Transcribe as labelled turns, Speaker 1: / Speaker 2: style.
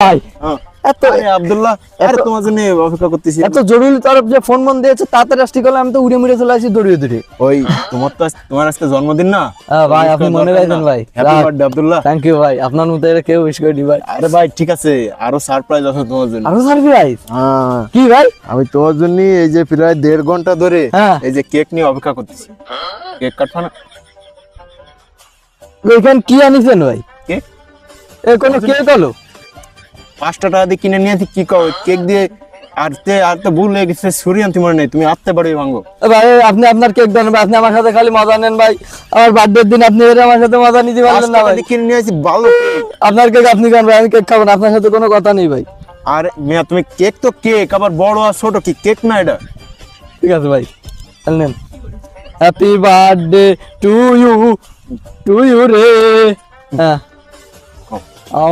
Speaker 1: ভাই
Speaker 2: হ্যাঁ।
Speaker 1: এত
Speaker 2: আরে আব্দুল্লাহ, আরে তোমার জন্য অপেক্ষা করতেছি।
Speaker 1: এত জরুরি তরফ যে ফোন মন দিয়েছে তাড়াতাড়ি আসতে গেলে আমি তো উড়ে মুড়ে চলে আসি দৌড়িয়ে দৌড়িয়ে।
Speaker 2: ওই তোমার আজকে জন্মদিন না?
Speaker 1: ভাই আপনি মনে রাখবেন ভাই।
Speaker 2: Happy birthday Abdullah.
Speaker 1: Thank you ভাই, আপনার মতো এটা কেউ উইশ করে দি ভাই।
Speaker 2: আরে ভাই ঠিক আছে, আরো সারপ্রাইজ আছে তোমার জন্য।
Speaker 1: আরো সারপ্রাইজ?
Speaker 2: হ্যাঁ,
Speaker 1: কি ভাই?
Speaker 2: আমি তোমার জন্য এই যে প্রায় 1.5 ঘন্টা ধরে
Speaker 1: হ্যাঁ।
Speaker 2: এই যে কেক নিয়ে অপেক্ষা করতেছি। কেক কাটবা না?
Speaker 1: এখানে কি আনিছেন ভাই?
Speaker 2: কেক
Speaker 1: এ কোন কেক হলো?
Speaker 2: 5 টাকা দিয়ে কিনে নিয়ে আসি, কি কও কেক দিয়ে? আর তো ভুল হয়ে গেছে, ছুরি আনতে মনে নেই, তুমি আনতে পারো ভাঙো।
Speaker 1: ভাই আপনি আপনার কেক দেন ভাই, আপনি আমার সাথে খালি মজা নেন ভাই। আমার বার্থডের দিন আপনি এর আমার সাথে মজা নিতে
Speaker 2: 5
Speaker 1: পারলেন না
Speaker 2: টাকা
Speaker 1: ভাই।
Speaker 2: দিয়ে কিনে নিয়ে আসি ভালো কেক।
Speaker 1: আপনার কেক আপনি খান ভাই, আমি কেক খাবো না, আপনার সাথে কোনো কথা নেই ভাই।
Speaker 2: আর মিয়া তুমি কেক তো কেক, আবার বড় আর ছোট কি কেক না এটা?
Speaker 1: ঠিক আছে ভাই, নেন। হ্যাপি বার্থডে টু ইউ রে। হ্যাঁ ও